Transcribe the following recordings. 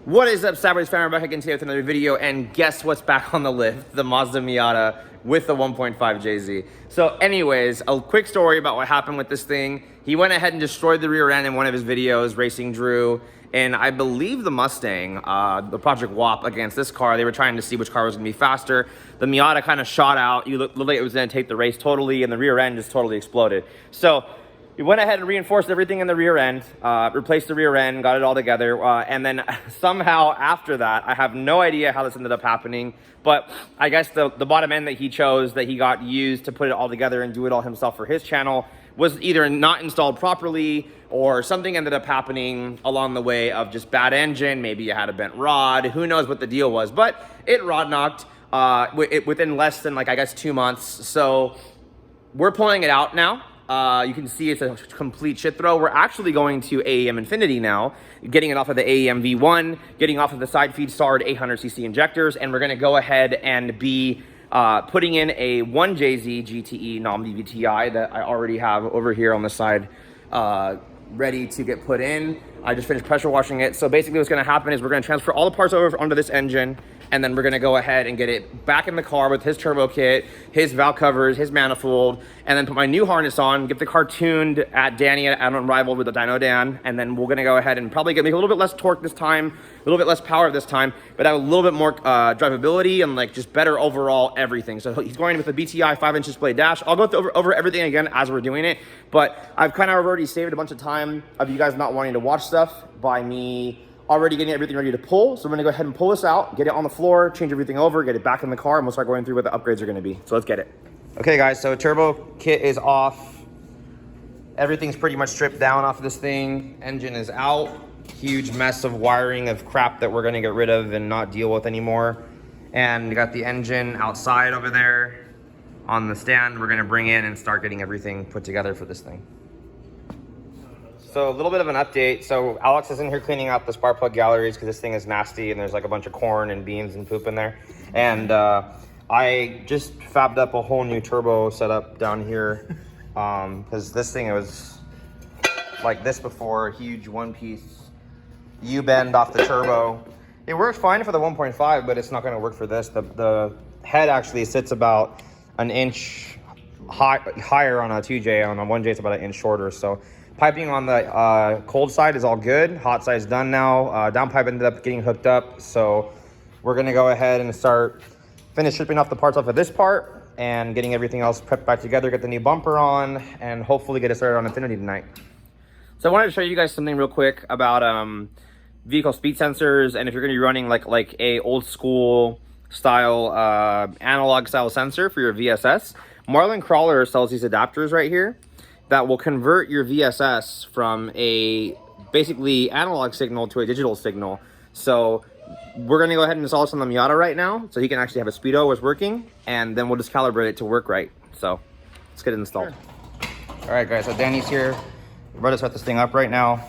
What is up, Cyber's fan? We're back again today with another video, and guess what's back on the lift? The Mazda Miata with the 1.5jz. So anyways, a quick story about what happened with this thing. He went ahead and destroyed the rear end in one of his videos, racing Drew, and I believe the Mustang, the Project WAP, against this car. They were trying to see which car was gonna be faster. The Miata kind of shot out. You looked like it was gonna take the race totally, and the rear end just totally exploded. So we went ahead and reinforced everything in the rear end, replaced the rear end, got it all together, and then somehow after that, I have no idea how this ended up happening, but I guess the bottom end that he chose, that he got used to put it all together and do it all himself for his channel, was either not installed properly or something ended up happening along the way of just bad engine. Maybe you had a bent rod. Who knows what the deal was, but it rod knocked within less than, like, I guess 2 months. So we're pulling it out now. You can see it's a complete shit throw. We're actually going to Aem Infinity now, getting it off of the Aem V1, getting off of the side feed starred 800cc injectors, and we're gonna go ahead and be putting in a 1jzgte non-VVTi that I already have over here on the side, ready to get put in. I just finished pressure washing it. So basically what's gonna happen is we're gonna transfer all the parts over onto this engine, and then we're gonna go ahead and get it back in the car with his turbo kit, his valve covers, his manifold, and then put my new harness on, get the car tuned at Danny at Unrivaled with the Dyno Dan, and then we're gonna go ahead and probably make a little bit less torque this time, a little bit less power this time, but have a little bit more drivability and like just better overall everything. So he's going with a BTI 5-inch display dash. I'll go over everything again as we're doing it, but I've kind of already saved a bunch of time of you guys not wanting to watch stuff by me already getting everything ready to pull. So we're gonna go ahead and pull this out, get it on the floor, change everything over, get it back in the car, and we'll start going through what the upgrades are gonna be. So let's get it. Okay guys, so turbo kit is off. Everything's pretty much stripped down off of this thing. Engine is out. Huge mess of wiring of crap that we're gonna get rid of and not deal with anymore. And we got the engine outside over there on the stand. We're gonna bring in and start getting everything put together for this thing. So a little bit of an update. So Alex is in here cleaning out the spark plug galleries because this thing is nasty and there's like a bunch of corn and beans and poop in there. And I just fabbed up a whole new turbo setup down here because this thing, it was like this before, huge one-piece U-bend off the turbo. It works fine for the 1.5, but it's not going to work for this. The head actually sits about an inch higher on a 2J. On a 1J, it's about an inch shorter. So piping on the cold side is all good. Hot side is done now. Downpipe ended up getting hooked up. So we're gonna go ahead and finish stripping off the parts off of this part and getting everything else prepped back together, get the new bumper on, and hopefully get it started on Infinity tonight. So I wanted to show you guys something real quick about vehicle speed sensors, and if you're gonna be running like a old school style analog style sensor for your VSS, Marlin Crawler sells these adapters right here that will convert your VSS from a basically analog signal to a digital signal. So we're gonna go ahead and install this on the Miata right now so he can actually have a speedo was working, and then we'll just calibrate it to work right. So let's get it installed. Sure. All right guys, so Danny's here. We're about to set this thing up right now.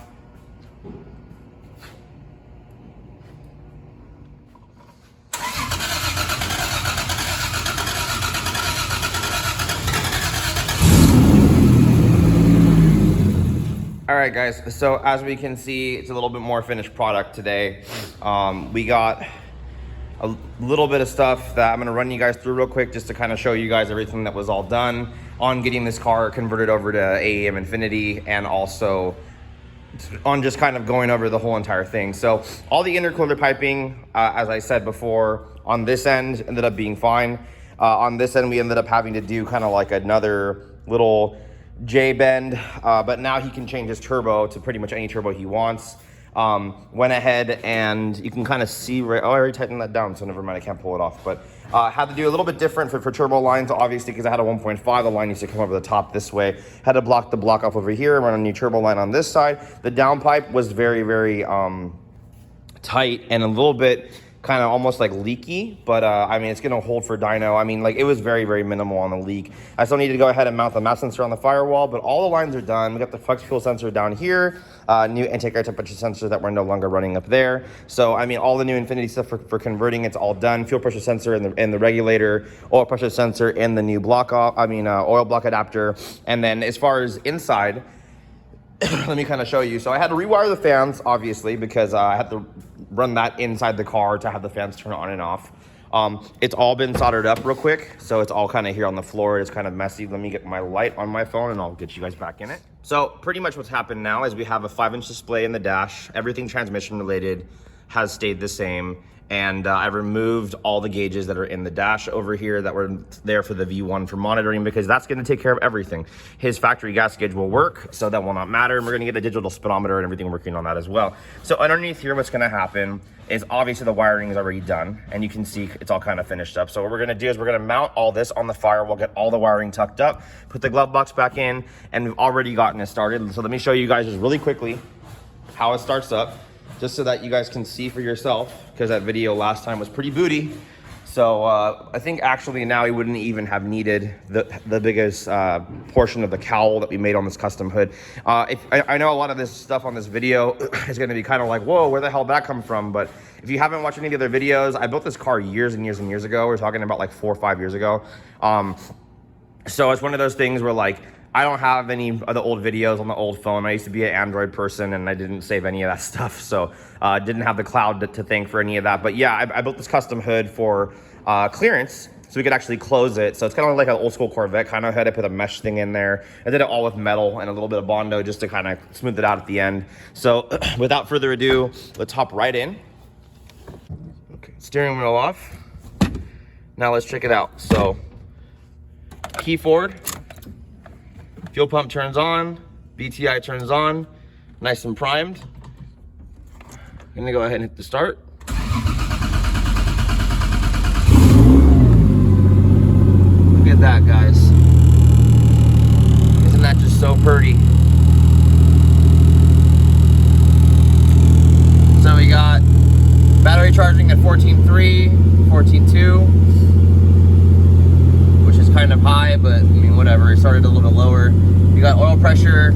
All right guys, so as we can see, it's a little bit more finished product today. We got a little bit of stuff that I'm gonna run you guys through real quick just to kind of show you guys everything that was all done on getting this car converted over to Aem Infinity, and also on just kind of going over the whole entire thing. So all the intercooler piping, as I said before, on this end ended up being fine. On this end, we ended up having to do kind of like another little J-bend, but now he can change his turbo to pretty much any turbo he wants. Went ahead and you can kind of see, right, oh, I already tightened that down, so never mind, I can't pull it off. But had to do a little bit different for turbo lines, obviously, because I had a 1.5, the line needs to come over the top this way. Had to block the block off over here, run a new turbo line on this side. The downpipe was very, very tight and a little bit kind of almost like leaky, but I mean, it's gonna hold for dyno. I mean, like, it was very, very minimal on the leak. I still need to go ahead and mount the mass sensor on the firewall, but all the lines are done. We got the flex fuel sensor down here, new intake air temperature sensor that we're no longer running up there. So I mean, all the new Infinity stuff for converting, it's all done. Fuel pressure sensor in the regulator, oil pressure sensor in the new block off, oil block adapter. And then as far as inside, let me kind of show you. So I had to rewire the fans, obviously, because I had to run that inside the car to have the fans turn on and off. It's all been soldered up real quick, so it's all kind of here on the floor. It's kind of messy. Let me get my light on my phone and I'll get you guys back in it. So pretty much what's happened now is we have a 5-inch display in the dash. Everything transmission related has stayed the same. And I've removed all the gauges that are in the dash over here that were there for the V1 for monitoring, because that's gonna take care of everything. His factory gas gauge will work, so that will not matter. And we're gonna get a digital speedometer and everything working on that as well. So underneath here, what's gonna happen is obviously the wiring is already done, and you can see it's all kind of finished up. So what we're gonna do is we're gonna mount all this on the firewall, get all the wiring tucked up, put the glove box back in, and we've already gotten it started. So let me show you guys just really quickly how it starts up, just so that you guys can see for yourself, because that video last time was pretty booty. So I think actually now we wouldn't even have needed the biggest portion of the cowl that we made on this custom hood. I know a lot of this stuff on this video is gonna be kind of like, whoa, where the hell did that come from? But if you haven't watched any of the other videos, I built this car years and years and years ago. We're talking about like 4 or 5 years ago. So it's one of those things where like, I don't have any of the old videos on the old phone. I used to be an Android person and I didn't save any of that stuff. So didn't have the cloud to thank for any of that. But yeah, I built this custom hood for clearance, so we could actually close it. So it's kind of like an old school Corvette kind of hood. I put a mesh thing in there. I did it all with metal and a little bit of Bondo just to kind of smooth it out at the end. So without further ado, let's hop right in. Okay, steering wheel off. Now let's check it out. So key forward. Fuel pump turns on, BTI turns on, nice and primed. I'm gonna go ahead and hit the start. Look at that, guys. Isn't that just so pretty? So we got battery charging at 14.3, 14.2. Kind of high, but I mean, whatever. It started a little bit lower. You got oil pressure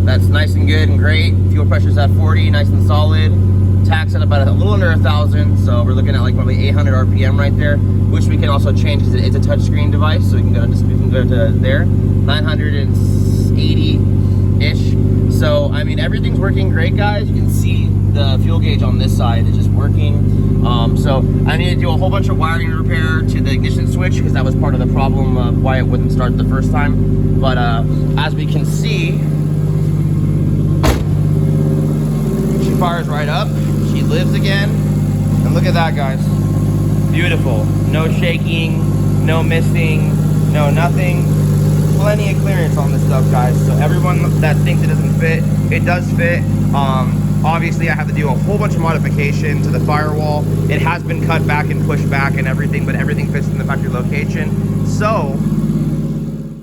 that's nice and good and great. Fuel pressure's at 40, nice and solid. Tax at about a little under 1,000, so we're looking at like probably 800 RPM right there, which we can also change because it's a touchscreen device, so we can go to there, 980-ish. So I mean, everything's working great, guys. You can see the fuel gauge on this side is just working. So I need to do a whole bunch of wiring repair to the ignition switch, because that was part of the problem of why it wouldn't start the first time. But as we can see, she fires right up. She lives again. And look at that, guys. Beautiful. No shaking, no missing, no nothing. Plenty of clearance on this stuff, guys. So everyone that thinks it doesn't fit, it does fit. Obviously, I have to do a whole bunch of modification to the firewall. It has been cut back and pushed back and everything, but everything fits in the factory location. So,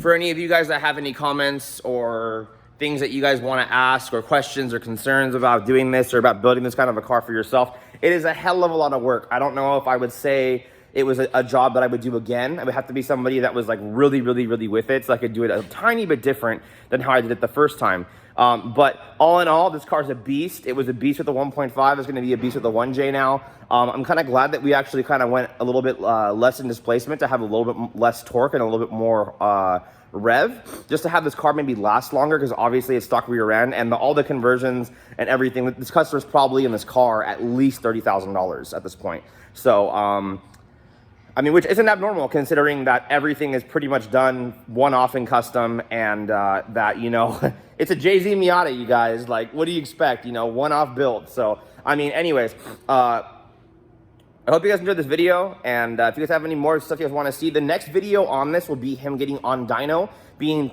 for any of you guys that have any comments or things that you guys want to ask or questions or concerns about doing this or about building this kind of a car for yourself, it is a hell of a lot of work. I don't know if I would say it was a job that I would do again. I would have to be somebody that was like really, really, really with it, so I could do it a tiny bit different than how I did it the first time. But all in all, this car's a beast. It was a beast with the 1.5. It's going to be a beast with the 1J now. I'm kind of glad that we actually kind of went a little bit less in displacement to have a little bit less torque and a little bit more rev, just to have this car maybe last longer, because obviously it's stock rear end, and all the conversions and everything. This customer's probably in this car at least $30,000 at this point. So, I mean, which isn't abnormal considering that everything is pretty much done one-off in custom, and that, you know, it's a JZ Miata, you guys. Like, what do you expect? You know, one-off build. So, I mean, anyways, I hope you guys enjoyed this video, and if you guys have any more stuff you guys want to see, the next video on this will be him getting on dyno, being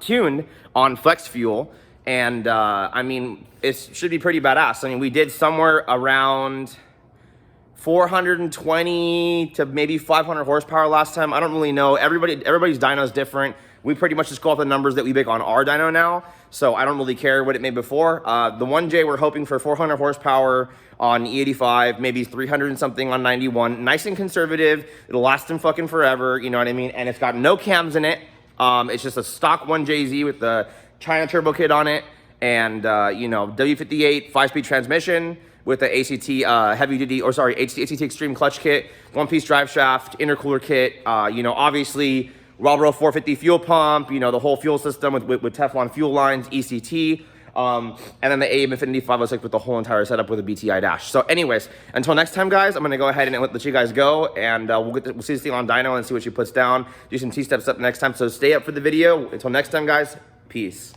tuned on flex fuel, and I mean, it should be pretty badass. I mean, we did somewhere around 420 to maybe 500 horsepower last time. I don't really know. Everybody's dyno is different. We pretty much just go off the numbers that we make on our dyno now, so I don't really care what it made before. The 1J, we're hoping for 400 horsepower on E85, maybe 300 and something on 91. Nice and conservative. It'll last them fucking forever, you know what I mean? And it's got no cams in it. It's just a stock 1JZ with the China turbo kit on it, and you know, W58 5-speed transmission with the ACT heavy duty, or sorry, ACT Extreme clutch kit, one-piece drive shaft, intercooler kit, you know, obviously Marlboro 450 fuel pump, you know, the whole fuel system with Teflon fuel lines, ECT. And then the Aem Infinity 506 with the whole entire setup with a BTI dash. So anyways, until next time, guys, I'm gonna go ahead and let you guys go, and we'll see this thing on dyno and see what she puts down. Do some T-step stuff next time. So stay up for the video. Until next time, guys, peace.